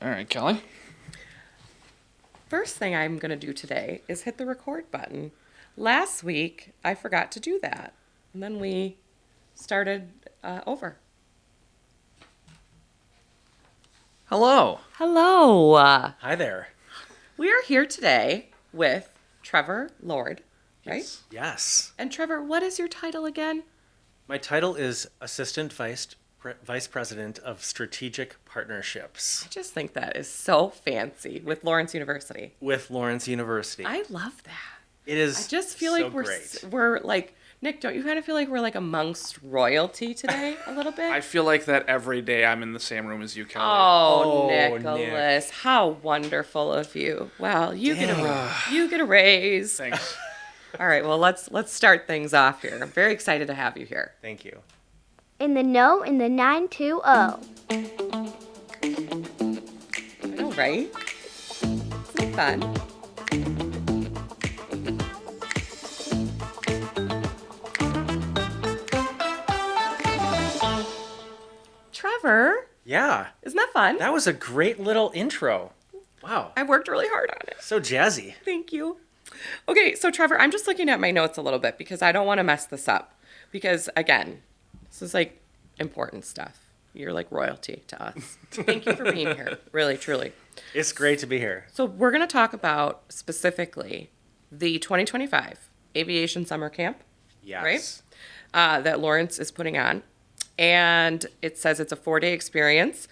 All right, Kelly. First thing I'm going to do today is hit the record button. Last week, I forgot to do that. And then we started over. Hello. Hello. Hi there. We are here today with Trevor Lord, right? Yes. And Trevor, what is your title again? My title is Assistant Vice President of Strategic Partnerships I just think that is so fancy with Lawrence University. with Lawrence University. I love that. It is I just feel so like great. we're like, Nick, don't you kind of feel like we're like amongst royalty today a little bit? I feel like that every day I'm in the same room as you, Kelly. Oh, Oh, Nicholas, how wonderful of you. Well, you get a raise. Thanks. All right, well, let's start things off here. I'm very excited to have you here. Thank you. In the know in the 920. I know, right? Isn't it fun? Trevor, Yeah, isn't that fun? that was a great little intro. Wow. I worked really hard on it. So jazzy. Thank you. Okay, so Trevor, I'm just looking at my notes a little bit because I don't want to mess this up. Because again, this is like important stuff. You're like royalty to us. Thank you for being here. Really, truly. It's great to be here. So we're going to talk about specifically the 2025 Aviation Summer Camp, Yes. right? That Lawrence is putting on. And it says it's a 4-day experience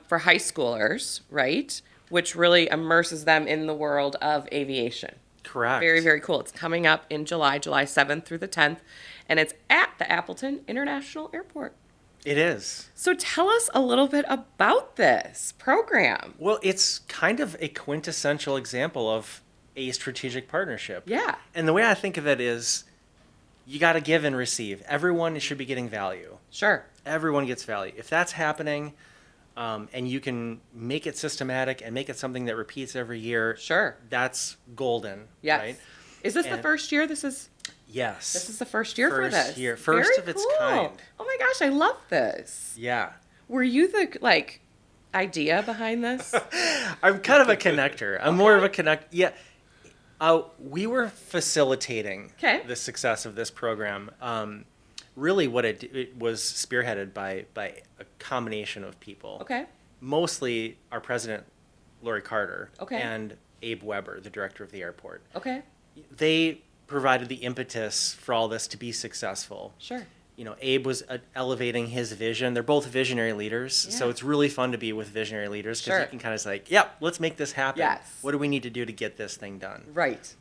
for high schoolers, right? Which really immerses them in the world of aviation. Correct. Very, very cool. It's coming up in July 7th through the 10th, and it's at the Appleton International Airport. It is. So tell us a little bit about this program. Well, it's kind of a quintessential example of a strategic partnership. Yeah. And the way I think of it is you got to give and receive. Everyone should be getting value. Sure. Everyone gets value. If that's happening, and you can make it systematic and make it something that repeats every year, Sure. that's golden. Yes. Right? Is this the And- first year? This is Yes. the first year for First this. year. First Very of its cool. kind. Oh my gosh, I love this. Yeah. Were you the idea behind this? I'm kind of a connector. I'm more of a connect. Yeah. We were facilitating Okay. the success of this program. Really, what it was spearheaded by a combination of people. Okay. Mostly our president, Lori Carter, Okay. and Abe Weber, the director of the airport. Okay. They provided the impetus for all this to be successful. Sure. You know, Abe was elevating his vision. They're both visionary leaders, so Yeah. it's really fun to be with visionary leaders because Sure. you can kind of like, yep, let's make this happen. Yes. What do we need to do to get this thing done? Right.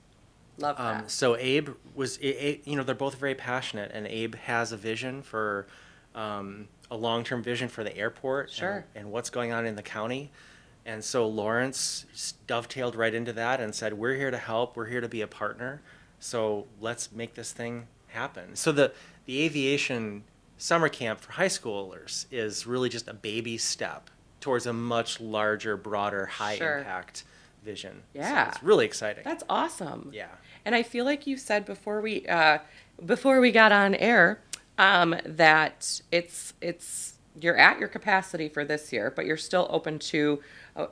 Love that. So Abe was, they're both very passionate, and Abe has a vision for, a long-term vision for the airport Sure. and what's going on in the county. And so Lawrence dovetailed right into that and said, we're here to help. We're here to be a partner. So let's make this thing happen. So the Aviation Summer Camp for high schoolers is really just a baby step towards a much larger, broader, Sure. high-impact vision. Yeah. So it's really exciting. That's awesome. Yeah. And I feel like you said before we got on air that it's you're at your capacity for this year, but you're still open to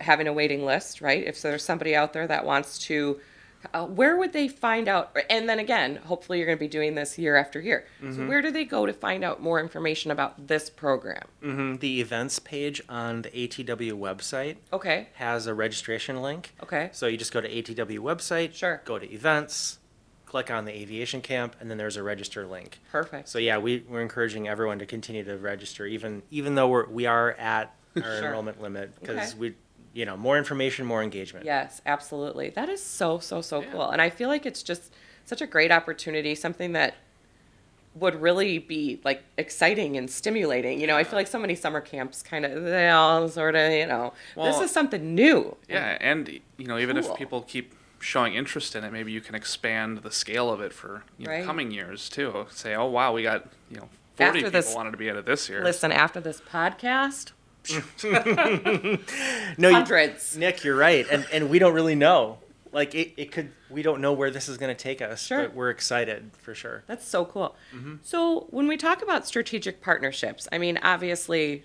having a waiting list, right? If there's somebody out there that wants to, where would they find out? And then again, hopefully you're going to be doing this year after year. So where do they go to find out more information about this program? The events page on the ATW website Okay. has a registration link. Okay. So you just go to ATW website, Sure. go to events, click on the aviation camp, and then there's a register link. Perfect. So yeah, we're encouraging everyone to continue to register, even though we are at our Sure. enrollment limit, because Okay. more information, more engagement. Yes, absolutely. That is so cool. And I feel like it's just such a great opportunity, something that would really be like exciting and stimulating. You know, I feel like so many summer camps they all sort of, this Well, is something new. Yeah, and even Cool. if people keep showing interest in it, maybe you can expand the scale of it for Right. coming years too. Say, oh wow, we got 40 After people this- wanted to be at it this year. Listen, after this podcast, No, hundreds. Nick, you're right, and we don't really know. Like it could. We don't know where this is going to take us. Sure. But we're excited for sure. That's so cool. So when we talk about strategic partnerships, I mean, obviously,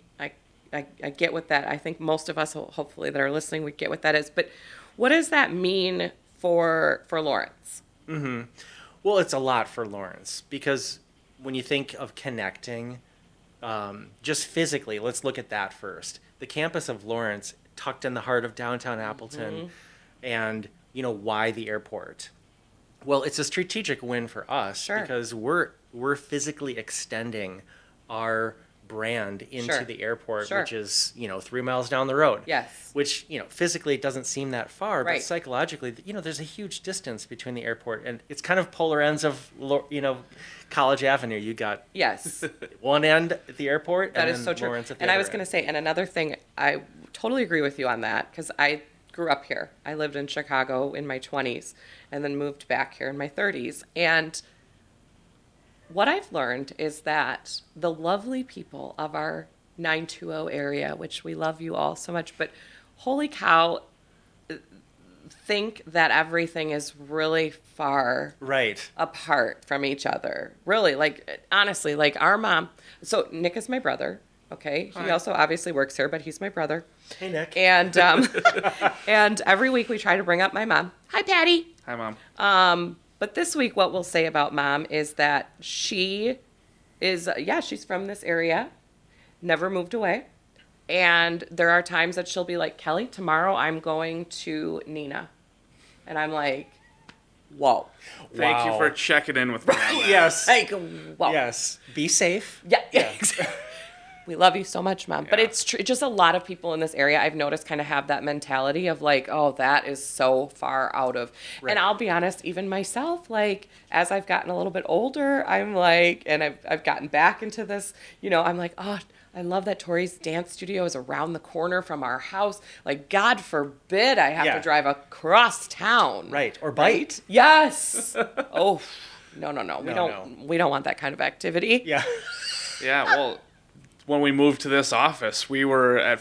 I get what that, I think most of us, hopefully, that are listening, we get what that is. But what does that mean for Lawrence? Well, it's a lot for Lawrence because when you think of connecting, just physically, let's look at that first. The campus of Lawrence, tucked in the heart of downtown Appleton, and why the airport? Well, it's a strategic win for us Sure. because we're physically extending our brand into Sure. the airport, Sure. which is 3 miles down the road. Yes. Which physically it doesn't seem that far, Right. but psychologically, there's a huge distance between the airport and it's kind of polar ends of College Avenue. You got Yes. one end at the airport, That and is then so true. Lawrence at the And I other was going to end. say, and another thing, I totally agree with you on that because I grew up here. I lived in Chicago in my 20s and then moved back here in my 30s. And what I've learned is that the lovely people of our 920 area, which we love you all so much, but holy cow, think that everything is really far Right. apart from each other. Really, like, honestly, like our mom. So Nick is my brother. Okay. He Hi. also obviously works here, but he's my brother. Hey, Nick. And and every week we try to bring up my mom. Hi, Patty. Hi, Mom. But this week, what we'll say about mom is that she is, she's from this area, never moved away. And there are times that she'll be like, Kelly, tomorrow I'm going to Nina. And I'm like, whoa. Thank you Wow. for checking in with me on that. Yes. Like, whoa. Yes. Be safe. Yeah. Exactly. We love you so much, Mom. But Yeah. it's just a lot of people in this area I've noticed kind of have that mentality of like, oh, that is so far out of. Right. And I'll be honest, even myself, like as I've gotten a little bit older, I'm like, and I've gotten back into this, I'm like, oh, I love that Tori's dance studio is around the corner from our house. Like, God forbid I have Yeah. to drive across town. Right. Or bite. Yes. Oh, no. No, We don't want that kind of activity. Yeah. Yeah, well, when we moved to this office, we were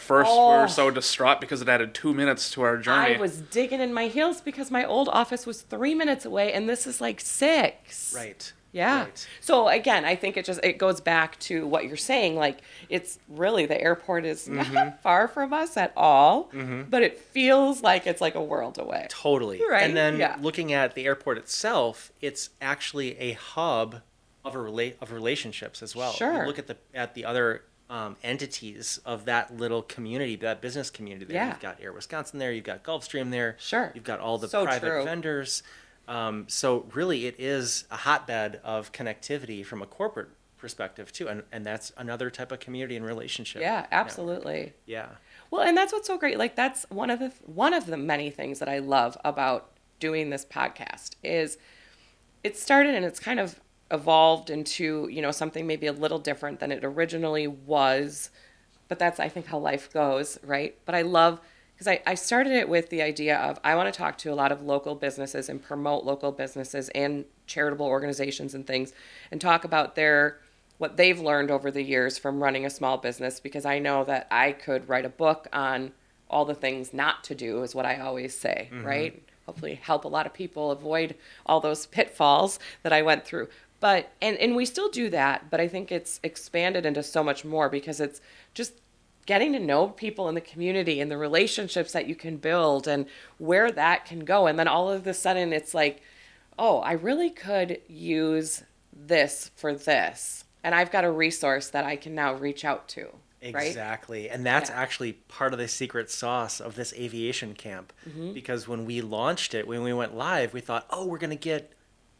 so distraught because it added 2 minutes to our journey. I was digging in my heels because my old office was 3 minutes away and this is like 6. Right. Yeah. Right. So again, I think it goes back to what you're saying. Like it's really, the airport is not far from us at all, but it feels like it's like a world away. Totally. Right, And then yeah. looking at the airport itself, it's actually a hub of relationships as well. Sure. You look at the other entities of that little community, that business community there. Yeah. You've got Air Wisconsin there, you've got Gulfstream there. Sure. You've got all the So private true. vendors. So really it is a hotbed of connectivity from a corporate perspective too. And that's another type of community and relationship. Yeah, absolutely. Yeah. Well, and that's what's so great. Like that's one of the many things that I love about doing this podcast is it started and it's kind of evolved into, something maybe a little different than it originally was. But that's, I think, how life goes, right? But I love, because I started it with the idea of I want to talk to a lot of local businesses and promote local businesses and charitable organizations and things and talk about what they've learned over the years from running a small business, because I know that I could write a book on all the things not to do, is what I always say, right? Hopefully help a lot of people avoid all those pitfalls that I went through. But, and we still do that, but I think it's expanded into so much more because it's just getting to know people in the community and the relationships that you can build and where that can go. And then all of a sudden it's like, oh, I really could use this for this. And I've got a resource that I can now reach out to. Right? Exactly. And that's Yeah. actually part of the secret sauce of this aviation camp. Because when we launched it, when we went live, we thought, oh, we're going to get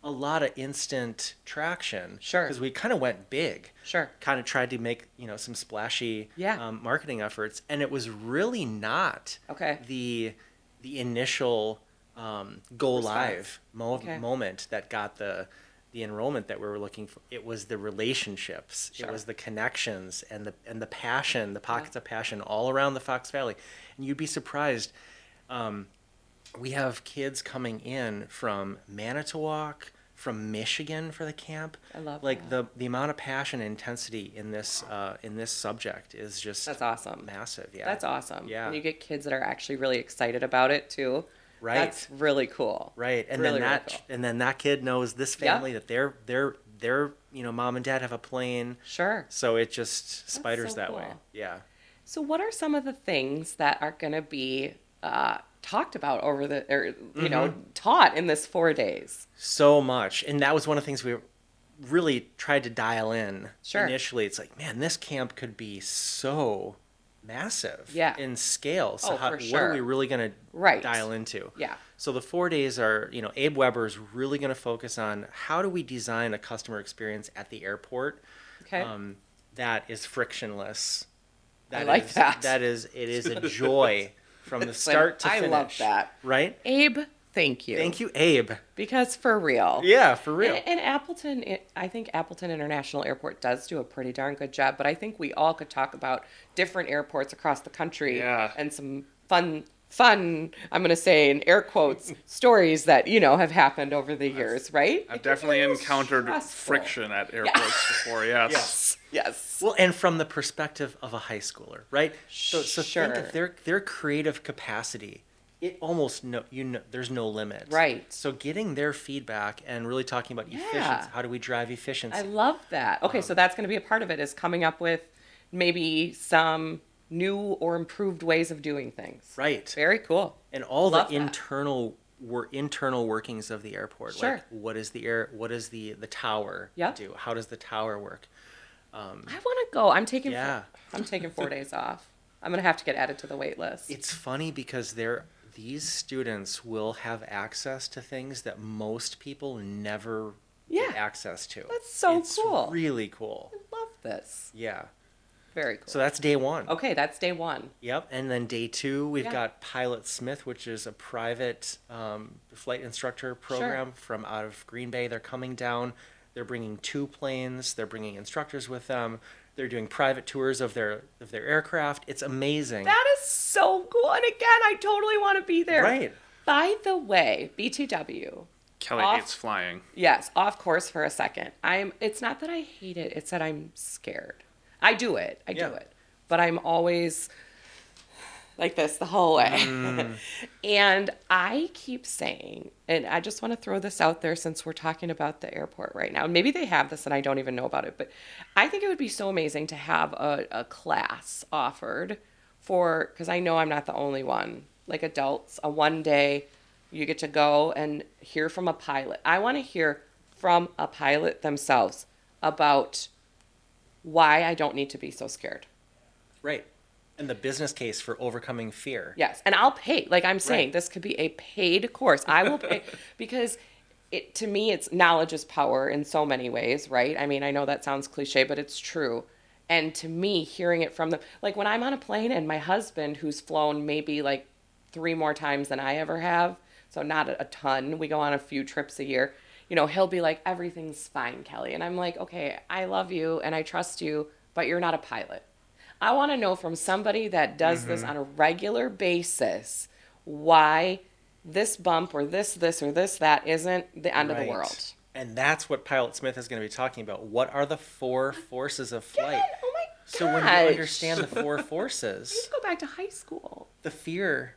a lot of instant traction. Sure. Because we kind of went big. Sure. Kind of tried to make, some splashy Yeah. marketing efforts. And it was really not Okay. the initial go live Okay. moment that got the enrollment that we were looking for. It was the relationships. Sure. It was the connections and the passion, the pockets of passion all around the Fox Valley. And you'd be surprised. We have kids coming in from Manitowoc, from Michigan for the camp. I love like that. the amount of passion and intensity in this subject is just That's awesome. massive. Yeah. That's awesome. Yeah. And you get kids that are actually really excited about it too. Right. That's really cool. Right, and Really, then really cool. that kid knows this family that their mom and dad have a plane, Sure. so it just spiders so that way. cool. Yeah. So, what are some of the things that are going to be talked about taught in this 4 days? So much. And that was one of the things we really tried to dial in Sure. initially. It's like, man, this camp could be so massive Yeah. in scale. So Oh, for what sure. are we really going to Right. dial into? Yeah. So the 4 days are, Abe Weber is really going to focus on how do we design a customer experience at the airport Okay. that is frictionless. I like that. It is a joy from the start to I finish. love that. Right? Abe, thank you. Thank you, Abe. Because for real. Yeah, for real. And Appleton, I think Appleton International Airport does do a pretty darn good job, but I think we all could talk about different airports across the country Yeah. and some fun, I'm going to say in air quotes, stories that, have happened over the years, right? I've It can definitely be a little encountered stressful. friction at airports before, yes. Yes. Well, and from the perspective of a high schooler, right? So Sure. think of their creative capacity. It almost there's no limit. Right. So getting their feedback and really talking about efficiency. How do we drive efficiency? I love that. Okay, so that's going to be a part of it, is coming up with maybe some new or improved ways of doing things. Right. Very cool. And all Love the that. internal workings of the airport. Sure. Like what does the tower Yep. do? How does the tower work? I want to go. I'm taking Yeah. I'm taking 4 days off. I'm going to have to get added to the wait list. It's funny because these students will have access to things that most people never Yeah. get access to. That's so it's cool. Really cool. I love this. Yeah. Very cool. So that's day one. Okay, that's day 1. Yep. And then day 2, we've Yeah. got Pilot Smith, which is a private flight instructor program from out of Green Bay. They're coming down. They're bringing 2 planes. They're bringing instructors with them. They're doing private tours of their aircraft. It's amazing. That is so cool. And again, I totally want to be there. Right. By the way, BTW. Kelly Off- hates flying. Yes, off course for a second. It's not that I hate it, it's that I'm scared. I do it. I Yeah. do it. But I'm always like this the whole way. And I keep saying, and I just want to throw this out there since we're talking about the airport right now. Maybe they have this and I don't even know about it, but I think it would be so amazing to have a class offered for, because I know I'm not the only one, like adults, a 1 day, you get to go and hear from a pilot. I want to hear from a pilot themselves about why I don't need to be so scared. Right. And the business case for overcoming fear. Yes, and I'll pay. Like I'm saying, Right. this could be a paid course. I will pay because to me, it's knowledge is power in so many ways, right? I mean, I know that sounds cliche, but it's true. And to me, hearing it from them, like when I'm on a plane and my husband, who's flown maybe like 3 more times than I ever have, so not a ton. We go on a few trips a year. He'll be like, everything's fine, Kelly. And I'm like, okay, I love you and I trust you, but you're not a pilot. I want to know from somebody that does this on a regular basis why this bump or this, or this, that isn't the end of the Right. world. And that's what Pilot Smith is going to be talking about. What are the 4 forces of flight? Oh my gosh. So when you understand the 4 forces, You go back to high school. the fear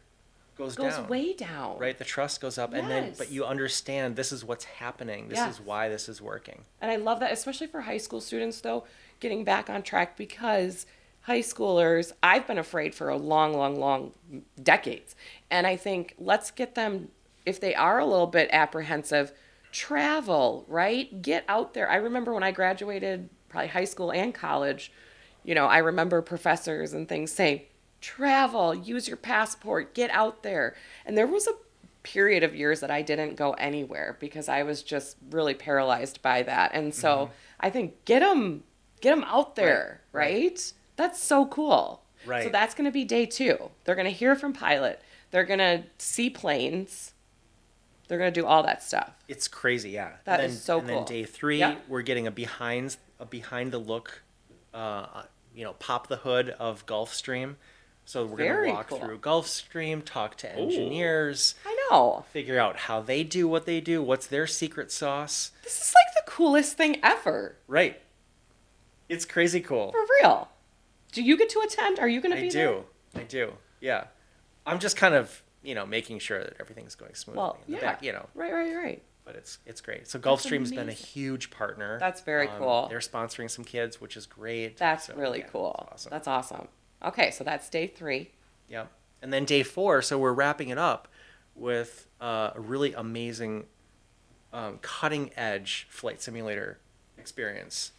goes It goes down. way down. Right? The trust goes up. And then, but Yes. you understand this is what's happening. This Yes. is why this is working. And I love that, especially for high school students, though, getting back on track, because high schoolers, I've been afraid for a long decades. And I think let's get them, if they are a little bit apprehensive, travel, right? Get out there. I remember when I graduated, probably high school and college, I remember professors and things saying, travel, use your passport, get out there. And there was a period of years that I didn't go anywhere because I was just really paralyzed by that. And so I think get them out there, right? That's so cool. Right. So that's going to be day 2. They're going to hear from pilot. They're going to see planes. They're going to do all that stuff. It's crazy, yeah. That and is so then cool. day 3, Yep. we're getting a behind the look, pop the hood of Gulfstream. So we're going Very to walk cool. through Gulfstream, talk to engineers, I know. figure out how they do what they do, what's their secret sauce. This is like the coolest thing ever. Right. It's crazy cool. For real. Do you get to attend? Are you going to be there? I do. Yeah. I'm just kind of, making sure that everything's going smoothly Well, in the yeah. back, Right. but it's great. So Gulfstream's been a amazing. huge partner. That's very cool. They're sponsoring some kids, which is great. That's So, really yeah, cool. it's awesome. That's awesome. Okay, so that's day 3. Yep. And then day 4, so we're wrapping it up with a really amazing cutting edge flight simulator experience.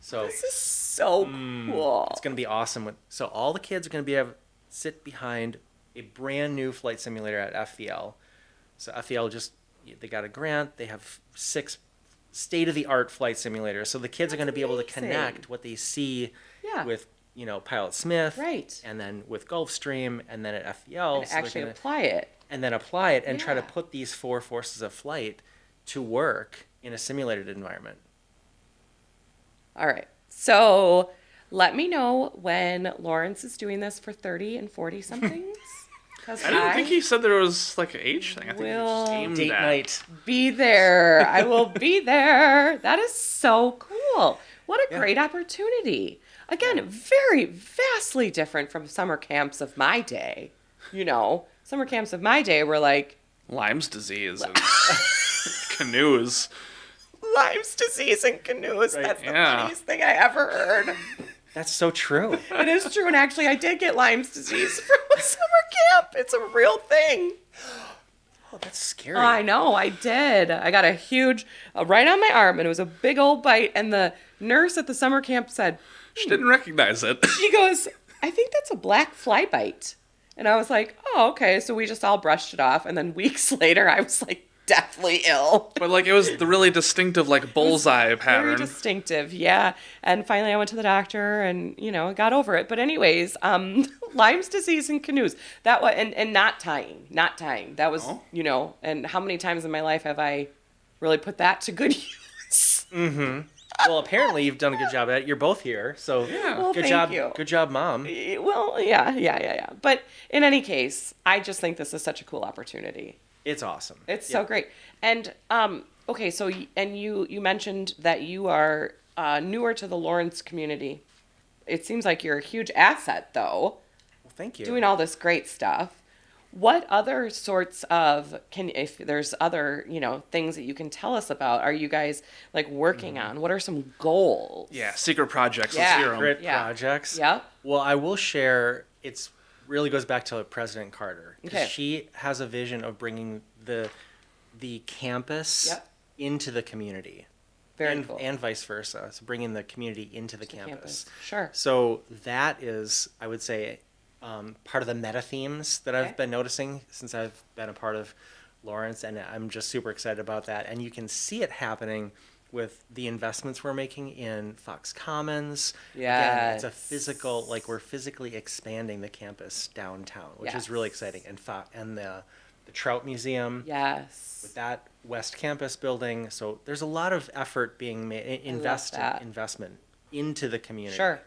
So This is so cool. it's going to be awesome. So all the kids are going to be able to sit behind a brand new flight simulator at FVL. So FVL they got a grant. They have 6 state-of-the-art flight simulators. So the kids are going to be able to amazing. connect what they see Yeah. with, Pilot Smith. Right. And then with Gulfstream, and then at FVL. And so they're actually gonna- apply it. and then apply it and try to Yeah. put these 4 forces of flight to work in a simulated environment. All right. So let me know when Lawrence is doing this for 30 and 40 somethings. Because I didn't think he said there was like an age thing. I think he will just aimed Date at. night. be there. I will be there. That is so cool. What a great opportunity. Again, very vastly different from summer camps of my day. Summer camps of my day were like Lyme's disease and canoes. Lyme's disease and canoes. Right. That's the Yeah. funniest thing I ever heard. That's so true. It is true. And actually, I did get Lyme's disease from a summer camp. It's a real thing. Oh, that's scary. I know, I did. I got a huge, right on my arm, and it was a big old bite. And the nurse at the summer camp said, She didn't recognize it. she goes, I think that's a black fly bite. And I was like, oh, okay. So we just all brushed it off. And then weeks later, I was like deathly ill. But like it was the really distinctive like bullseye Very pattern. distinctive, yeah. And finally I went to the doctor and, got over it. But anyways, Lyme's disease and canoes. That was, and not tying. That was, Oh. and how many times in my life have I really put that to good use? Well, apparently you've done a good job at it. You're both here, so Yeah. Well, good thank job. you. Good job, Mom. Well, yeah. But in any case, I just think this is such a cool opportunity. It's awesome. It's so great. And okay, so you mentioned that you are newer to the Lawrence community. It seems like you're a huge asset, though, Well, thank you. doing all this great stuff. What other sorts of if there's other things that you can tell us about? Are you guys like working on? What are some goals? Yeah, secret projects. Yeah. Let's hear 'em. Secret Yeah. projects. Yep. Well, I will share. It's really goes back to President Carter. 'Cause Okay. She has a vision of bringing the campus Yep. into the community. Very and, cool. and vice versa. So bringing the community into the campus. Sure. So that is, I would say, part of the meta themes that Okay. I've been noticing since I've been a part of Lawrence, and I'm just super excited about that. And you can see it happening with the investments we're making in Fox Commons. Again, it's a Yes. physical, like we're physically expanding the campus downtown, which is really Yes. exciting. And the Trout Museum Yes. with that West Campus building. So there's a lot of effort being made, that. investment into the community. Sure.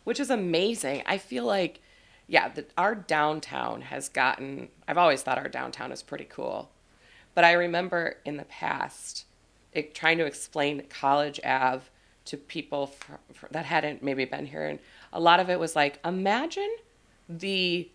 Which is amazing. I feel like, our downtown has gotten, I've always thought our downtown is pretty cool. But I remember in the past trying to explain College Ave to people that hadn't maybe been here. And a lot of it was like, imagine the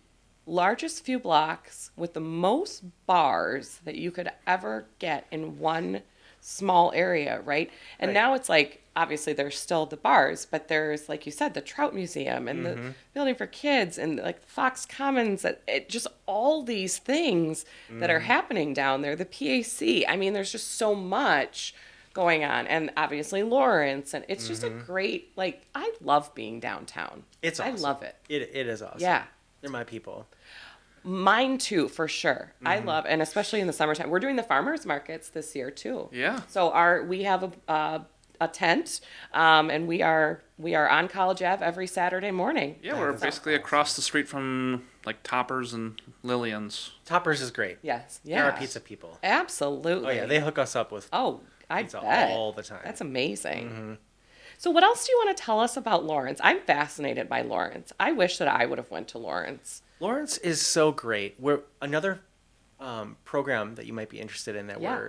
largest few blocks with the most bars that you could ever get in one small area, right? And Right. now it's like, obviously there's still the bars, but there's, like you said, the Trout Museum and the building for kids and like Fox Commons, just all these things that are happening down there, the PAC. I mean, there's just so much going on, and obviously Lawrence, and it's just a great, like, I love being downtown. It's awesome. I love it. It is awesome. Yeah. They're my people. Mine too, for sure. I love, and especially in the summertime. We're doing the farmers markets this year too. Yeah. So we have a tent, and we are on College Ave every Saturday morning. Yeah, we're is basically across the street from like Toppers and Lillian's. Toppers is great. Yes. They're Yeah. our pizza people. Absolutely. Oh yeah, they hook us up with Oh, I pizza bet. all the time. That's amazing. So what else do you want to tell us about Lawrence? I'm fascinated by Lawrence. I wish that I would have went to Lawrence. Lawrence is so great. We're another program that you might be interested in Yeah.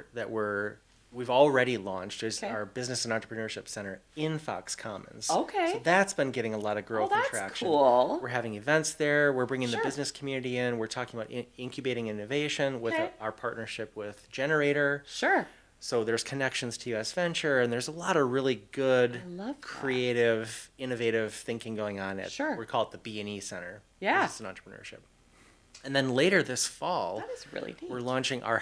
we've already launched is Okay. our Business and Entrepreneurship Center in Fox Commons. Okay. So that's been getting a lot of growth and that's traction. cool. We're having events there. We're bringing Sure. the business community in. We're talking about incubating innovation with Okay. our partnership with Generator. Sure. So there's connections to US Venture, and there's a lot of really good, I love that. creative, innovative thinking going on at, Sure. we call it the B&E Center. Yeah. Business and Entrepreneurship. And then later this fall, That is really neat. we're launching our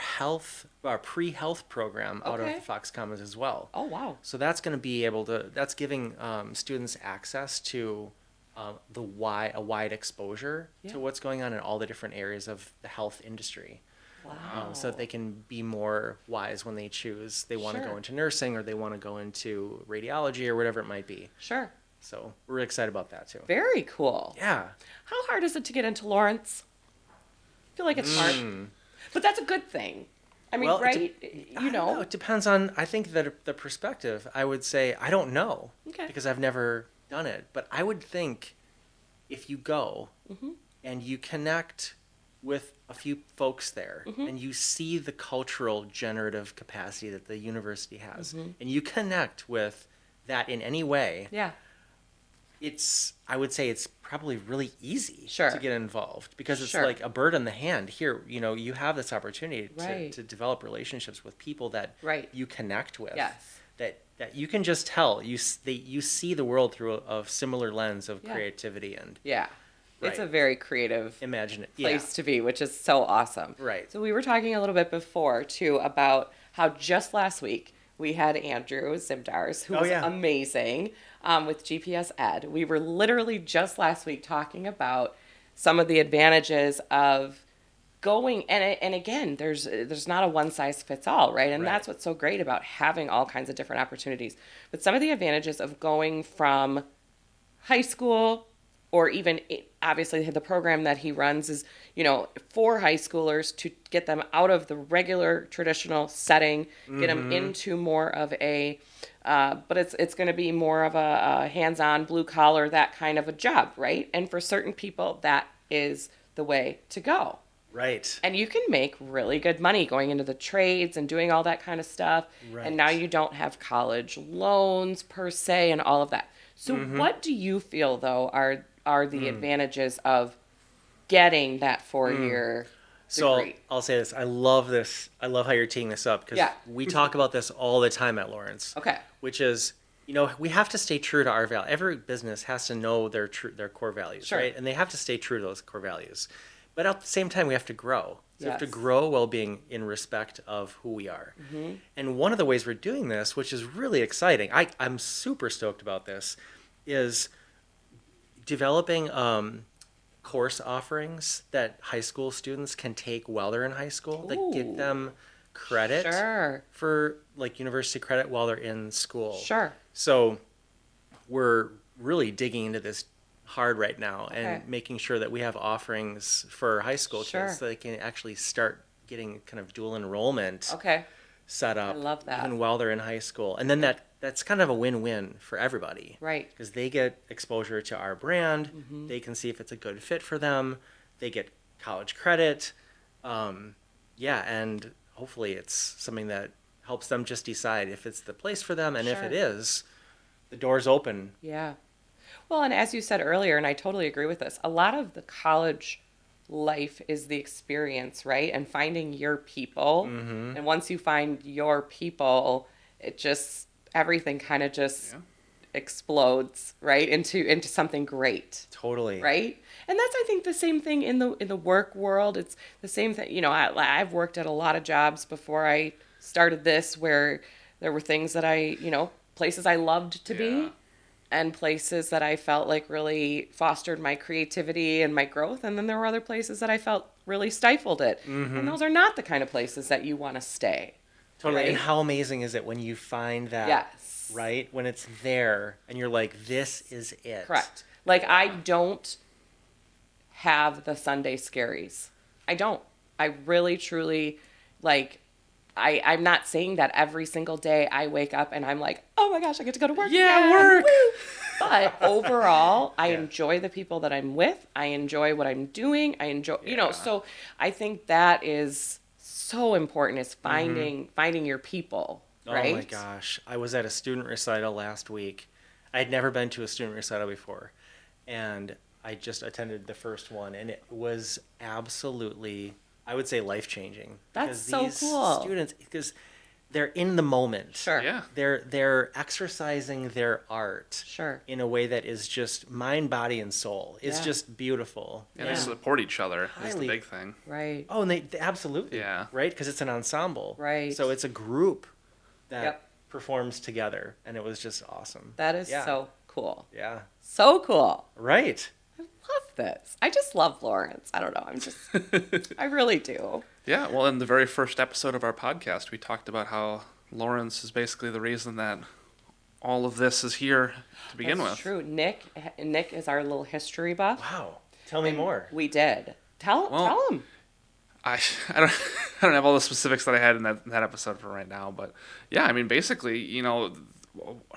pre-health program out Okay. of Fox Commons as well. Oh, wow. So that's going to be that's giving students access to a wide exposure Yeah. to what's going on in all the different areas of the health industry. Wow. So that they can be more wise when they choose. They want to Sure. go into nursing, or they want to go into radiology, or whatever it might be. Sure. So we're excited about that too. Very cool. Yeah. How hard is it to get into Lawrence? I feel like it's hard. But that's a good thing. I mean, Well, right? I don't know. It depends on, I think, that the perspective. I would say, I don't know. Okay. Because I've never done it. But I would think if you go Mhm. and you connect with a few folks there, Mm-hmm. and you see the cultural generative capacity that the university has, Mm-hmm. and you connect with that in any way, Yeah. I would say it's probably really easy Sure. to get involved, because it's Sure. like a bird in the hand. Here, you have this opportunity Right. to develop relationships with people that Right. you connect with. Yes. That you can just tell you see the world through a similar lens of Yeah. creativity and Yeah. It's Right. a very creative imagine it. place to be, which is so awesome. Right. So we were talking a little bit before too about how just last week we had Andrew Zimdars, who Oh, was yeah. amazing with GPS Ed. We were literally just last week talking about some of the advantages of going and again, there's not a one size fits all, right? And Right. that's what's so great about having all kinds of different opportunities. But some of the advantages of going from high school, or even obviously the program that he runs is, for high schoolers to get them out of the regular traditional setting, get them into more of a, but it's going to be more of a hands-on, blue collar, that kind of a job, right? And for certain people, that is the way to go. Right. And you can make really good money going into the trades and doing all that kind of stuff. Right. And now you don't have college loans per se and all of that. So what do you feel though are the advantages of getting that 4-year So degree? I'll say this. I love this. I love how you're teeing this up, because Yeah. we talk about this all the time at Lawrence. Okay. Which is, we have to stay true to our value. Every business has to know their core values, Sure. right? And they have to stay true to those core values. But at the same time, we have to grow. So we have to Yes. grow while being in respect of who we are. And one of the ways we're doing this, which is really exciting, I'm super stoked about this, is developing course offerings that high school students can take while they're in high school that Ooh. get them credit Sure. for like university credit while they're in school. Sure. So we're really digging into this hard right now Okay. and making sure that we have offerings for high school Sure. kids so they can actually start getting kind of dual enrollment Okay. set up love that. even while they're in high school. And then that's kind of a win-win for everybody. Right. Because they get exposure to our brand. Mm-hmm. They can see if it's a good fit for them. They get college credit. And hopefully it's something that helps them just decide if it's the place for them. And if Sure. it is, the door's open. Yeah. Well, and as you said earlier, and I totally agree with this, a lot of the college life is the experience, right? And finding your people. Mm-hmm. And once you find your people, it just, everything kind of just explodes, right? Into something great. Totally. Right? And that's, I think, the same thing in the work world. It's the same thing. I've worked at a lot of jobs before I started this where there were things that places I loved to Yeah. be, and places that I felt like really fostered my creativity and my growth. And then there were other places that I felt really stifled it. And those are not the kind of places that you want to stay. Totally. Right? And how amazing is it when you find that, Yes. right? When it's there and you're like, this is it. Correct. Like, I don't have the Sunday scaries. I don't. I really, truly, I'm not saying that every single day I wake up and I'm like, oh my gosh, I get to go to work. Yeah, again. work. Woo! But overall, I Yeah. enjoy the people that I'm with. I enjoy what I'm doing. I enjoy, Yeah. so I think that is so important, is finding your people, right? Oh my gosh. I was at a student recital last week. I had never been to a student recital before. And I just attended the first one, and it was absolutely, I would say, life-changing. That's Because so these cool. students, because they're in the moment. Sure. Yeah. They're exercising their art Sure. in a way that is just mind, body, and soul. It's Yeah. just beautiful. And Yeah. they support each other is the Highly- big thing. Right. Oh, and they absolutely. Yeah. Right? Because it's an ensemble. Right. So it's a group that Yep. performs together, and it was just awesome. That is Yeah. so cool. Yeah. So cool. Right. I love this. I just love Lawrence. I don't know. I really do. Yeah, well, in the very first episode of our podcast, we talked about how Lawrence is basically the reason that all of this is here to begin That's with. true. Nick is our little history buff. Wow. Tell me more. We did. Tell him. I don't I don't have all the specifics that I had in that episode for right now, but yeah, I mean, basically,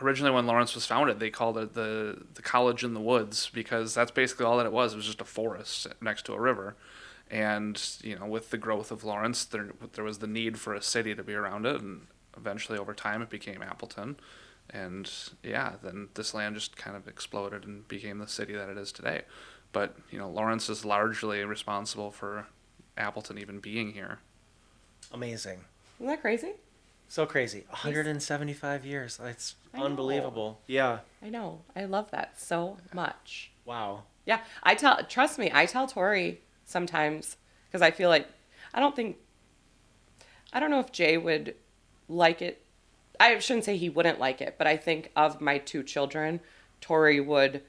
originally when Lawrence was founded, they called it the College in the Woods because that's basically all that it was. It was just a forest next to a river. And, with the growth of Lawrence, there was the need for a city to be around it, and eventually over time it became Appleton. And yeah, then this land just kind of exploded and became the city that it is today. But, Lawrence is largely responsible for Appleton even being here. Amazing. Isn't that crazy? So crazy. 175 years. It's I know. unbelievable. Yeah. I know. I love that so much. Wow. Yeah. Trust me, I tell Tori sometimes because I feel like, I don't know if Jay would like it. I shouldn't say he wouldn't like it, but I think of my two children, Tori would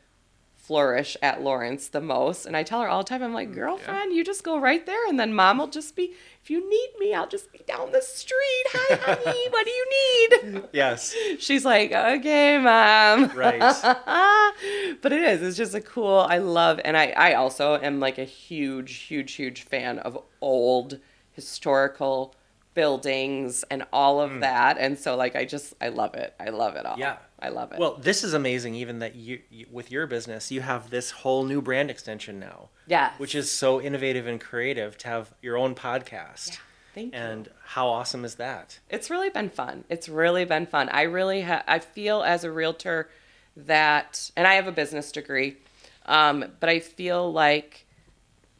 flourish at Lawrence the most. And I tell her all the time, I'm like, girlfriend, you just go right there. And then mom will just be, if you need me, I'll just be down the street. Hi, honey, what do you need? Yes. She's like, okay, mom. Right. But it's just a cool, I love, and I also am like a huge fan of old historical buildings and all of that. And so like, I love it. I love it all. Yeah. I love it. Well, this is amazing even that you with your business, you have this whole new brand extension now. Yeah. Which is so innovative and creative to have your own podcast. Yeah. Thank you. And how awesome is that? It's really been fun. I feel as a realtor that, and I have a business degree, but I feel like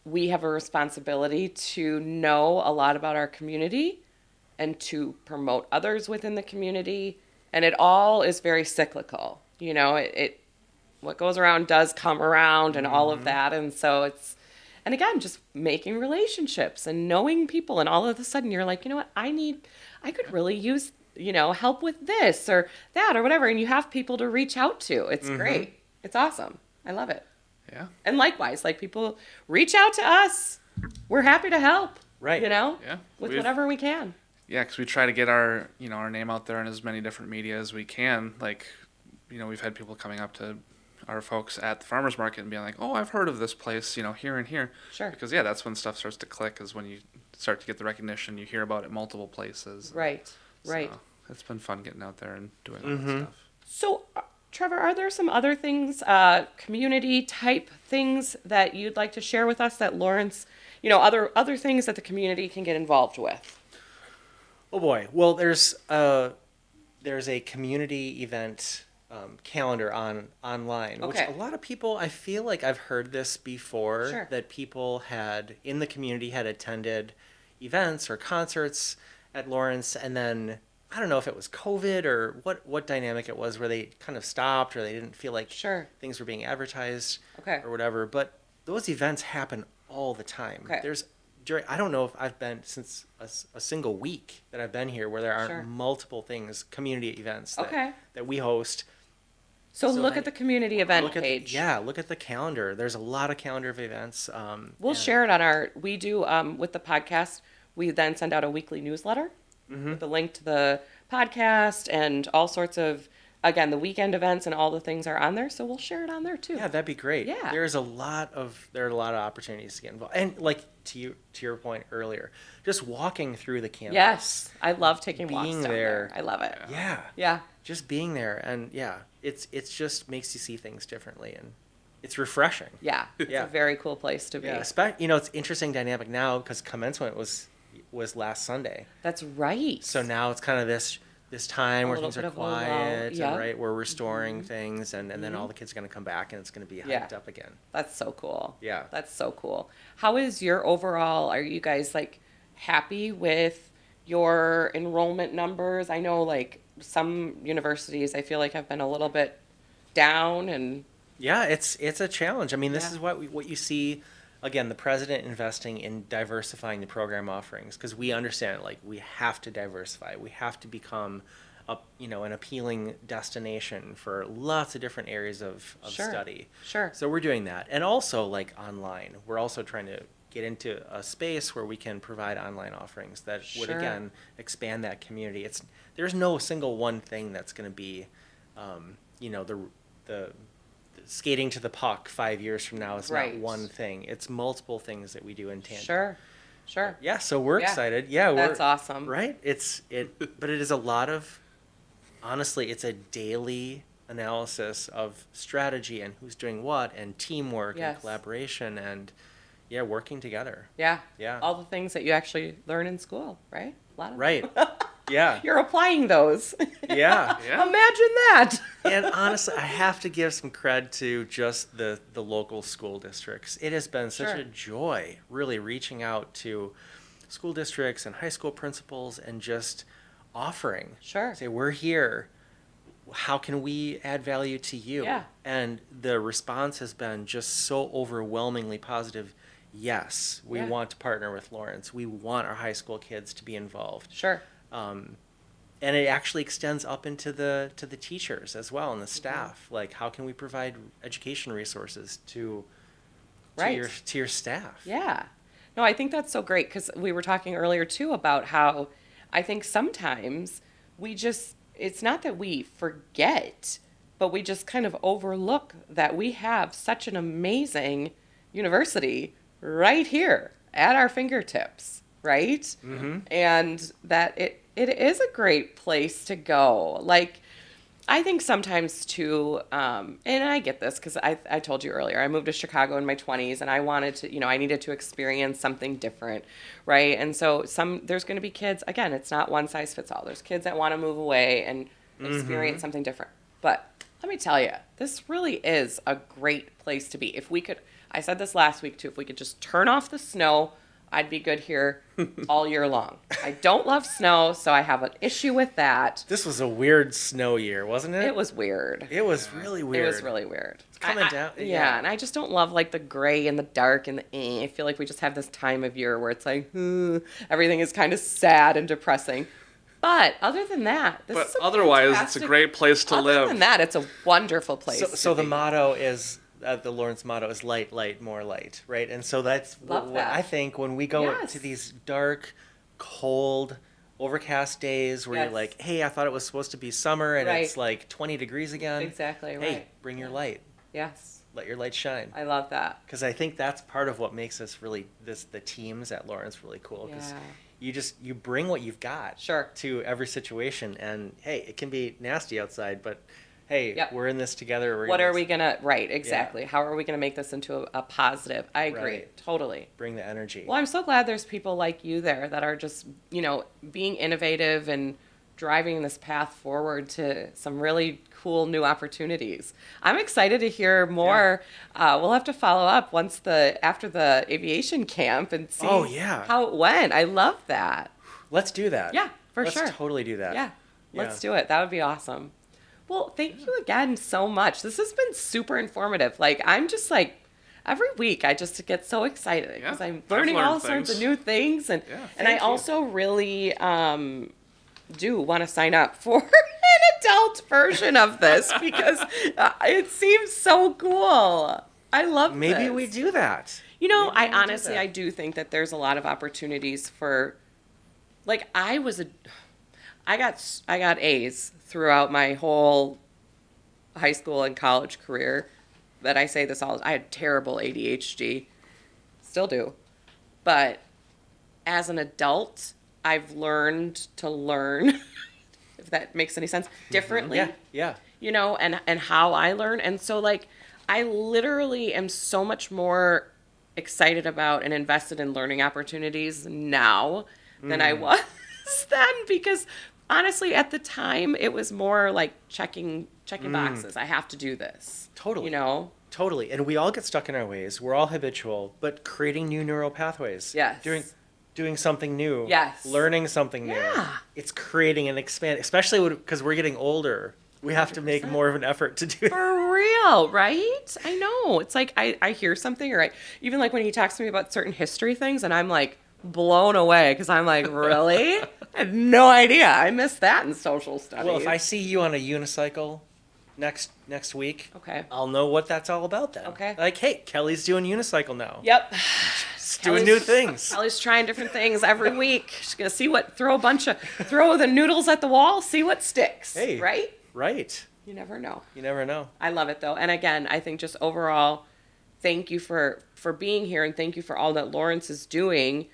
we have a responsibility to know a lot about our community and to promote others within the community. And it all is very cyclical. What goes around does come around and all of that. And so and again, just making relationships and knowing people. And all of a sudden you're like, you know what, I could really use, help with this or that or whatever. And you have people to reach out to. It's great. It's awesome. I love it. Yeah. And likewise, like people reach out to us. We're happy to help. Right. Yeah. With whatever we can. Yeah, because we try to get our name out there in as many different media as we can. Like, we've had people coming up to our folks at the farmers market and being like, "Oh, I've heard of this place, here and here." Sure. Because yeah, that's when stuff starts to click. Is when you start to get the recognition. You hear about it multiple places. Right. Right. So it's been fun getting out there and doing all that stuff. So, Trevor, are there some other things, community type things that you'd like to share with us that Lawrence, other things that the community can get involved with? Oh boy. Well, there's a community event calendar online, which Okay. a lot of people, I feel like I've heard this before, Sure. that people in the community had attended events or concerts at Lawrence, and then I don't know if it was COVID or what dynamic it was where they kind of stopped or they didn't feel like Sure. things were being advertised Okay. or whatever. But those events happen all the time. Okay. I don't know if I've been since a single week that I've been here where there are Sure. multiple community events Okay. that we host. So So look if at the community event Look at page. look at the calendar. There's a lot of calendar of events. We'll and- share it on we do, with the podcast, we then send out a weekly newsletter with a link to the podcast and all sorts of, again, the weekend events and all the things are on there. So we'll share it on there too. Yeah, that'd be great. Yeah. There are a lot of opportunities to get involved, and like to your point earlier, just walking through the campus. Yes. I love taking walks Being down there. there. I love it. Yeah. Yeah. Just being there, and it's just makes you see things differently, and it's refreshing. Yeah. It's Yeah. a very cool place to be. Yeah, it's interesting dynamic now because commencement was last Sunday, That's right. so now it's kind of this time A where little things are bit of a lull, quiet, yeah. and right, we're restoring things, and then all the kids are going to come back, and it's going to be Yeah. hyped up again. That's so cool. Yeah. That's so cool. How is your overall, are you guys like happy with your enrollment numbers? I know like some universities I feel like have been a little bit down and Yeah, it's a challenge. I mean, this Yeah. is what you see. Again, the president investing in diversifying the program offerings because we understand like we have to diversify. We have to become an appealing destination for lots of different areas of Sure. study. Sure. So we're doing that, and also like online, we're also trying to get into a space where we can provide online offerings that would Sure. again expand that community. There's no single one thing that's going to be, the skating to the puck 5 years from now is Right. not one thing. It's multiple things that we do in tandem. Sure. Sure. Yeah, so we're Yeah. excited. Yeah, That's awesome. Right? But it is a lot of, honestly, it's a daily analysis of strategy and who's doing what and teamwork Yes. and collaboration and yeah, working together. Yeah. Yeah. All the things that you actually learn in school, right? A lot of Right. Yeah. You're applying those. Yeah. Yeah. Imagine that. And honestly, I have to give some cred to just the local school districts. It has been such Sure. a joy really reaching out to school districts and high school principals and just offering. Sure. Say, we're here. How can we add value to you? Yeah. And the response has been just so overwhelmingly positive. Yes, we Yeah. want to partner with Lawrence. We want our high school kids to be involved. Sure. And it actually extends up into the teachers as well and the staff. Like, how can we provide education resources to Right. your staff? Yeah. No, I think that's so great because we were talking earlier too about how I think sometimes it's not that we forget, but we just kind of overlook that we have such an amazing university right here at our fingertips, right? Mm-hmm. And that it is a great place to go. Like, I think sometimes too, and I get this because I told you earlier, I moved to Chicago in my 20s and I wanted to, I needed to experience something different, right? And so there's going to be kids, again, it's not one size fits all. There's kids that want to move away and experience something different. But let me tell you, this really is a great place to be. If we could, I said this last week too, if we could just turn off the snow, I'd be good here all year long. I don't love snow, so I have an issue with that. This was a weird snow year, wasn't it? It was weird. It was really weird. It was really weird. It's coming down. Yeah, and I just don't love like the gray and the dark and I feel like we just have this time of year where it's like everything is kind of sad and depressing. But other than that, But otherwise, it's a great place to live. Other than that, it's a wonderful place. So to the be. motto is the Lawrence motto is light, light, more light, right? And so that's Love what that. I think when we go Yes. to these dark, cold, overcast days where Yes. you're like, hey, I thought it was supposed to be summer and Right. it's like 20 degrees again. Exactly Hey, right. bring your light. Yes, Let your light shine. I love that. Because I think that's part of what makes us really the teams at Lawrence really cool. Because Yeah. you bring what you've got Sure. to every situation, and hey, it can be nasty outside, but hey, Yep. we're in this together. What are we gonna? Right, exactly. How are we gonna make this into a positive? I agree, Right. totally. bring the energy? Well, I'm so glad there's people like you there that are just, being innovative and driving this path forward to some really cool new opportunities. I'm excited to hear more. We'll have to follow up after the aviation camp and see Oh, yeah. how it went. I love that. Let's do that. Yeah, for sure. Let's totally do that. Yeah, let's Yeah. do it. That would be awesome. Well, thank you again so much. This has been super informative. Like, I'm just like, every week I just get so excited because Yeah, I'm I've learning learned all sorts of things. new things. And, Yeah, and I thank you. also really do want to sign up for an adult version of this because it seems so cool. I love Maybe this. we do that. I Maybe we do honestly, that. I do think that there's a lot of opportunities for, like, I got A's throughout my whole high school and college career. That I say this all, I had terrible ADHD, still do, but as an adult, I've learned to learn, if that makes any sense, differently Yeah. and how I learn. And so, like, I literally am so much more excited about and invested in learning opportunities now than I was then, because honestly, at the time, it was more like checking boxes. I have to do this. Totally. Totally. And we all get stuck in our ways. We're all habitual, but creating new neural pathways. Yes. doing something new. Yes. Learning something new. Yeah. It's creating and expanding, especially because we're getting older. We have to make more of an effort to do that. For real, right? I know. It's like I hear something, or even like when he talks to me about certain history things, and I'm like blown away because I'm like, really? I had no idea. I missed that in social studies. Well, if I see you on a unicycle next week, Okay. I'll know what that's all about then. Okay. Like, hey, Kelly's doing unicycle now. Yep. She's doing new things. Kelly's trying different things every week. She's gonna see throw the noodles at the wall, see what sticks. Hey. Right? Right. You never know. You never know. I love it though. And again, I think just overall, thank you for being here, and thank you for all that Lawrence is doing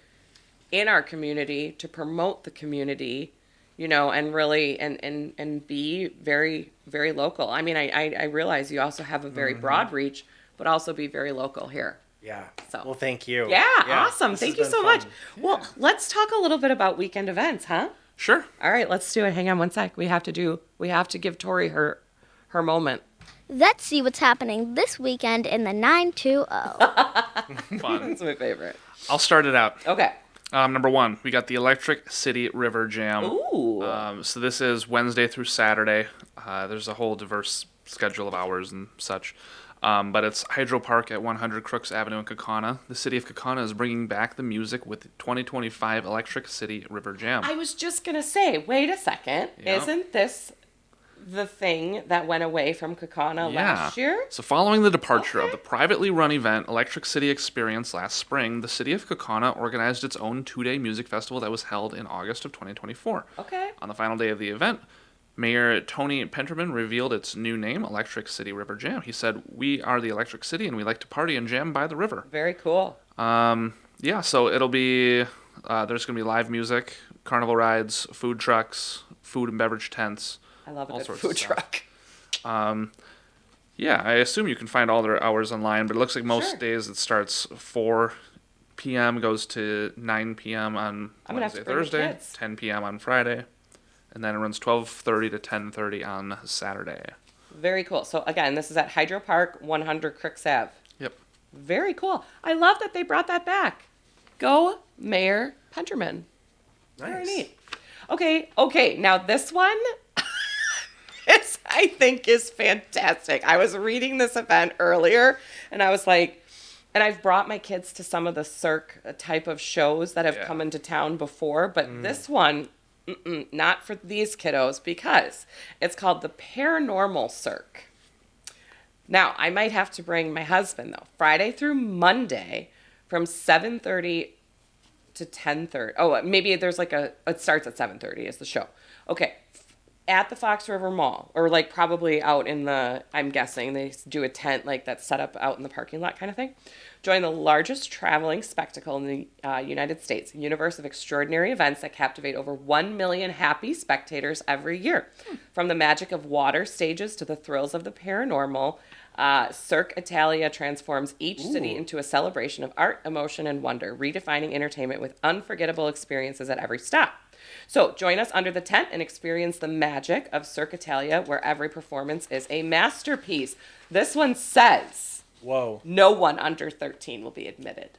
in our community to promote the community, and really and be very, very local. I mean, I realize you also have a very broad reach, but also be very local here. Yeah. So. Well, thank you. Yeah, awesome. this Thank has you so been much. fun. Well, let's talk a little bit about weekend events, huh? Sure. All right, let's do it. Hang on one sec. We have to give Tori her moment. Let's see what's happening this weekend in the 920. Fun. That's my favorite. I'll start it out. Okay. Number one, we got the Electric City River Jam. Ooh. So this is Wednesday through Saturday. There's a whole diverse schedule of hours and such. But it's Hydro Park at 100 Crooks Avenue in Kaukauna. The city of Kaukauna is bringing back the music with the 2025 Electric City River Jam. I was just going to say, wait a second. Yeah. Isn't this the thing that went away from Kaukauna last year? So following the departure of the privately run event Electric City Experience last spring, the city of Kaukauna organized its own 2-day music festival that was held in August of 2024. Okay. On the final day of the event, Mayor Tony Penterman revealed its new name, Electric City River Jam. He said, "We are the Electric City and we like to party and jam by the river." Very cool. So it'll be, there's going to be live music, carnival rides, food trucks, food and beverage tents. I love a all good sorts food of stuff. truck. I assume you can find all their hours online, but it looks like most Sure. days it starts 4 p.m., goes to 9 p.m. on I'm gonna have Wednesday, to bring the Thursday, kids. 10 p.m. on Friday, and then it runs 12:30 to 10:30 on Saturday. Very cool. So again, this is at Hydro Park, 100 Crooks Ave. Yep. Very cool. I love that they brought that back. Go Mayor Penterman. Very Nice. neat. Okay. Now this one, this I think is fantastic. I was reading this event earlier, and I was like, and I've brought my kids to some of the Cirque type of shows that have Yeah. come into town before, but this one, not for these kiddos, because it's called the Paranormal Cirque. Now, I might have to bring my husband, though. Friday through Monday from 7:30 to 10:30. Oh, maybe there's like it starts at 7:30 is the show. Okay. At the Fox River Mall, or like probably out in I'm guessing they do a tent like that's set up out in the parking lot kind of thing. Join the largest traveling spectacle in the United States, a universe of extraordinary events that captivate over 1 million happy spectators every year. From the magic of water stages to the thrills of the paranormal, Cirque Italia transforms each city into a celebration of art, emotion, and wonder, redefining entertainment with unforgettable experiences at every stop. So join us under the tent and experience the magic of Cirque Italia, where every performance is a masterpiece. This one says Whoa. no one under 13 will be admitted.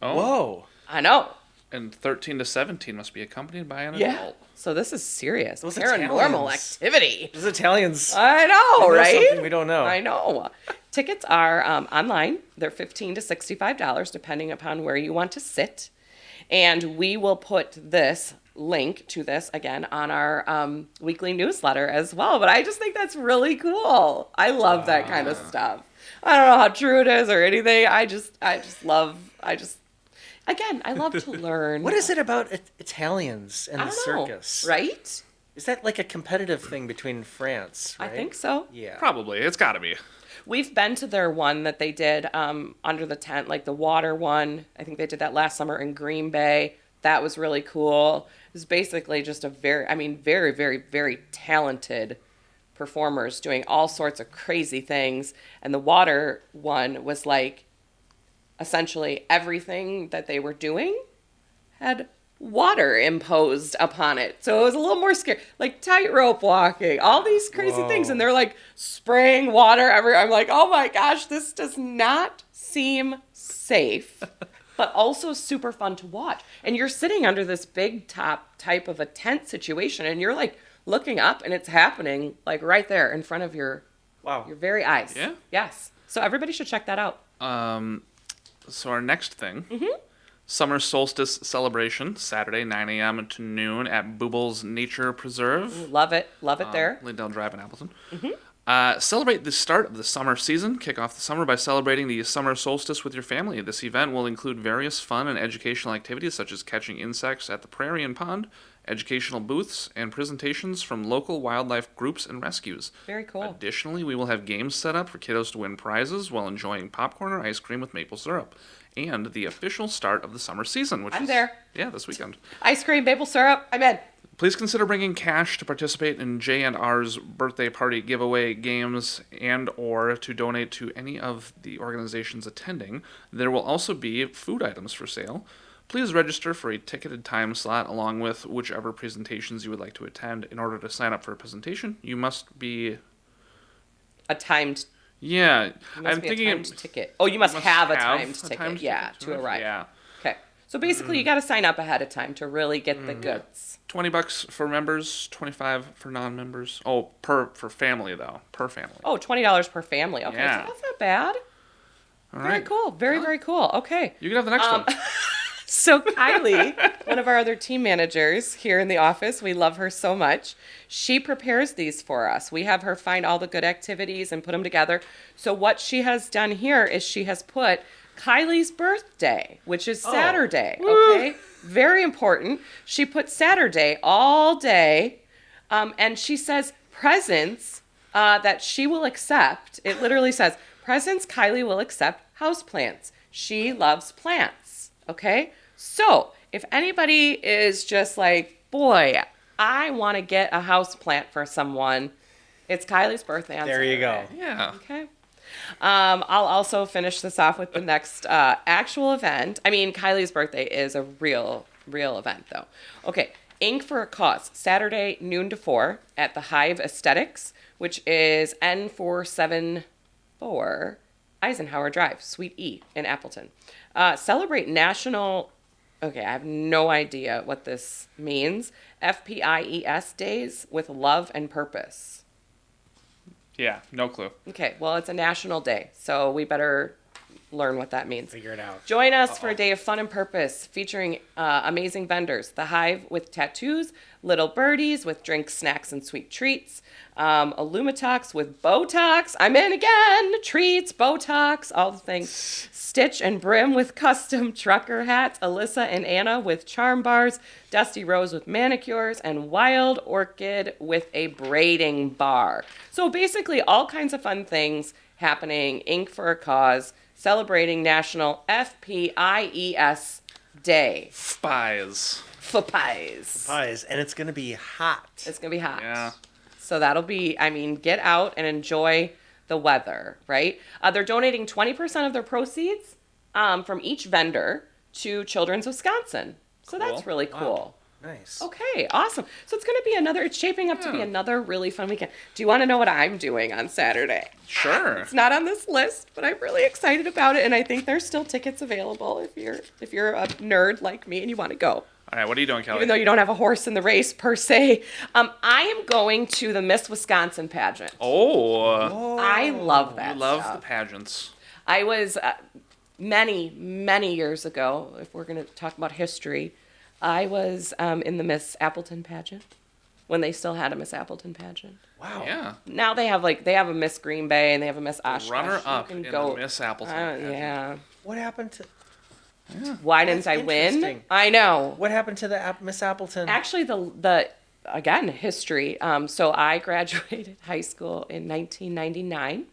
Oh. Whoa. I know. And 13 to 17 must be accompanied by an Yeah. adult. So this is serious. Those Paranormal Italians. activity. Those Italians. I know, They know right? something we don't know. I know. Tickets are online. They're $15 to $65, depending upon where you want to sit. And we will put this link to this again on our weekly newsletter as well. But I just think that's really cool. I love that kind of stuff. I don't know how true it is or anything. I love to learn. What is it about Italians and I the don't know, circus? right? Is that like a competitive thing between France, right? I think so. Yeah. Probably. It's got to be. We've been to their one that they did under the tent, like the water one. I think they did that last summer in Green Bay. That was really cool. It was basically just very, very, very talented performers doing all sorts of crazy things. And the water one was like essentially everything that they were doing had water imposed upon it. So it was a little more scary, like tightrope walking, all these crazy things. And they're like spraying water everywhere. I'm like, oh my gosh, this does not seem safe. but also super fun to watch. And you're sitting under this big top type of a tent situation, and you're like looking up, and it's happening like right there in front of your very eyes. Yeah. Yes. So everybody should check that out. So our next thing, summer solstice celebration, Saturday, 9 a.m. to noon at Boobles Nature Preserve. Love it there. Lindale Drive in Appleton. Celebrate the start of the summer season. Kick off the summer by celebrating the summer solstice with your family. This event will include various fun and educational activities such as catching insects at the prairie and pond, educational booths, and presentations from local wildlife groups and rescues. Very cool. Additionally, we will have games set up for kiddos to win prizes while enjoying popcorn or ice cream with maple syrup. And the official start of the summer season, which I'm is there. Yeah, this weekend. Ice cream, maple syrup. I'm in. Please consider bringing cash to participate in J&R's birthday party giveaway games and or to donate to any of the organizations attending. There will also be food items for sale. Please register for a ticketed time slot along with whichever presentations you would like to attend. In order to sign up for a presentation, you must be... A timed Yeah, I'm thinking a timed ticket. Oh, you must have a timed ticket. Yeah, to arrive. Yeah. Okay. So basically, you got to sign up ahead of time to really get the goods. $20 for members, $25 for non-members. Oh, for family though, per family. Oh, $20 per family. Okay, Yeah. so that's not bad. All Very right. cool. Very cool. Okay. You can have the next one. So Kylie, one of our other team managers here in the office, we love her so much. She prepares these for us. We have her find all the good activities and put them together. So what she has done here is she has put Kylie's birthday, which is Saturday. Okay, very important. She put Saturday all day, and she says presents that she will accept. It literally says presents Kylie will accept houseplants. She loves plants. Okay, so if anybody is just like, boy, I want to get a house plant for someone, it's Kylie's birthday on There you Saturday. go. Yeah. Okay. I'll also finish this off with the next actual event. I mean, Kylie's birthday is a real event, though. Okay. Ink for a Cause, Saturday, noon to 4 at the Hive Aesthetics, which is N474 Eisenhower Drive, Suite E in Appleton. Celebrate National, okay, I have no idea what this means, FPIES days with love and purpose. Yeah, no clue. Okay, well, it's a national day, so we better learn what that means. Figure it out. Join us for a day of fun and purpose featuring amazing vendors. The Hive with tattoos, Little Birdies with drinks, snacks, and sweet treats, Illumitox with Botox. I'm in again. Treats, Botox, all the things. Stitch and Brim with custom trucker hats, Alyssa and Anna with charm bars, Dusty Rose with manicures, and Wild Orchid with a braiding bar. So basically all kinds of fun things happening. Ink for a Cause, celebrating National FPIES Day. Pies. For pies. Pies, and it's going to be hot. It's going to be hot. Yeah. So that'll be, I mean, get out and enjoy the weather, right? They're donating 20% of their proceeds from each vendor to Children's Wisconsin. So that's Cool. really cool. Nice. Okay, awesome. So it's going to be it's shaping up to be Yeah. another really fun weekend. Do you want to know what I'm doing on Saturday? Sure. It's not on this list, but I'm really excited about it, and I think there's still tickets available if you're a nerd like me and you want to go. All right, what are you doing, Kelly? Even though you don't have a horse in the race per se, I am going to the Miss Wisconsin pageant. Oh, I love that. you love stuff. the pageants. I was many years ago. If we're going to talk about history, I was in the Miss Appleton pageant when they still had a Miss Appleton pageant. Wow. Yeah. Now they have a Miss Green Bay and they have a Miss Oshkosh. Runner up You in can the Miss Appleton pageant. Yeah. What happened to Why didn't That's I win? interesting. I know. what happened to the Miss Appleton? Actually, the again history. So I graduated high school in 1999.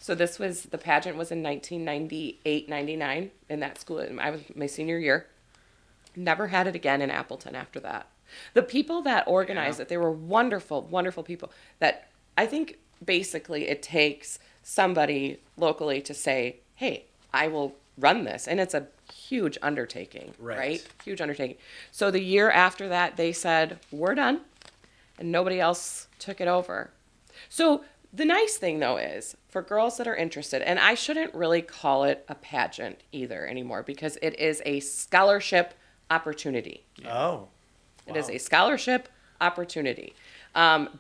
So the pageant was in 1998, 99 in that school. I was my senior year. Never had it again in Appleton after that. The people that organized it, they were wonderful, wonderful people. That I think basically it takes somebody locally to say, "Hey, I will run this," and it's a huge undertaking, right? Huge undertaking. So the year after that, they said, "We're done," and nobody else took it over. So The nice thing, though, is for girls that are interested, and I shouldn't really call it a pageant either anymore because it is a scholarship opportunity. Oh. It is a scholarship opportunity.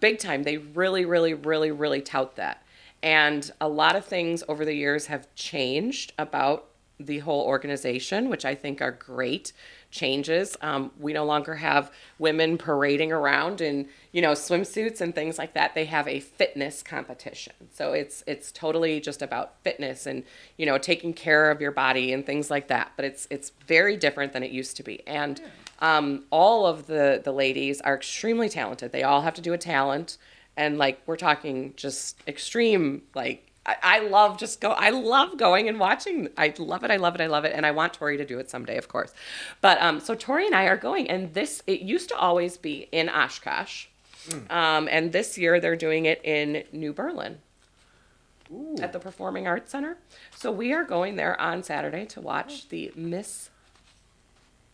Big time. They really, really, really, really tout that. And a lot of things over the years have changed about the whole organization, which I think are great changes. We no longer have women parading around in, swimsuits and things like that. They have a fitness competition. So it's totally just about fitness and, taking care of your body and things like that. But it's very different than it used to be. And all of the ladies are extremely talented. They all have to do a talent. And we're talking just extreme, I love going and watching. I love it. I love it. I love it. And I want Tori to do it someday, of course. But so Tori and I are going, and it used to always be in Oshkosh. And this year they're doing it in New Berlin. Ooh. At the Performing Arts Center. So we are going there on Saturday to watch the Miss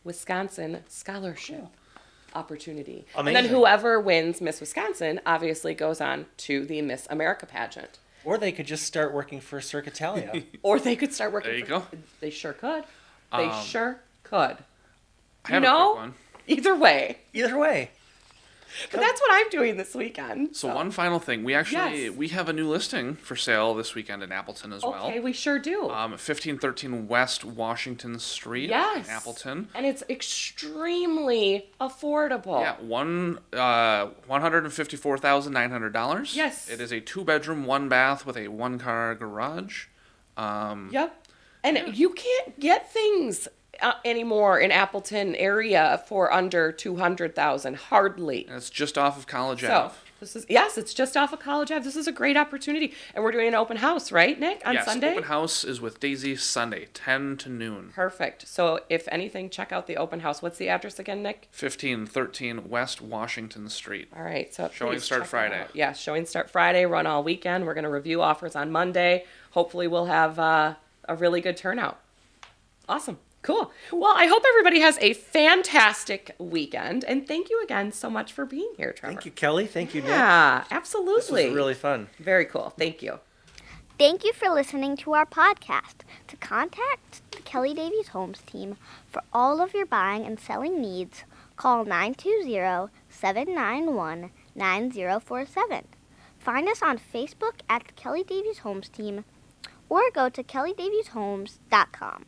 Wisconsin Scholarship opportunity. Amazing. And then whoever wins Miss Wisconsin obviously goes on to the Miss America pageant. Or they could just start working for Circatalia. Or they could start working. There you go. They sure could. They sure could. I have a quick one. Either way. Either way. But that's what I'm doing this weekend. So one final thing, we have a new listing for sale this weekend in Appleton as well. Okay, we sure do. 1513 West Washington Street in Appleton. And it's extremely affordable. Yeah, $154,900. Yes. It is a 2-bedroom, 1-bath with a 1-car garage. Yep. And you can't get things anymore in Appleton area for under $200,000, hardly. And it's just off of College Ave. It's just off of College Ave. This is a great opportunity, and we're doing an open house, right, Nick? On Sunday. Open house is with Daisy Sunday, 10 to noon. Perfect. So if anything, check out the open house. What's the address again, Nick? 1513 West Washington Street. All right. So showing start Friday. Yeah, showing start Friday. Run all weekend. We're going to review offers on Monday. Hopefully, we'll have a really good turnout. Awesome. Cool. Well, I hope everybody has a fantastic weekend. And thank you again so much for being here, Trevor. Thank you, Kelly. Thank you, Nick. Yeah, absolutely. This was really fun. Very cool. Thank you. Thank you for listening to our podcast. To contact the Kelly Davies Homes team for all of your buying and selling needs, call 920-791-9047. Find us on Facebook at the Kelly Davies Homes team or go to kellydavieshomes.com.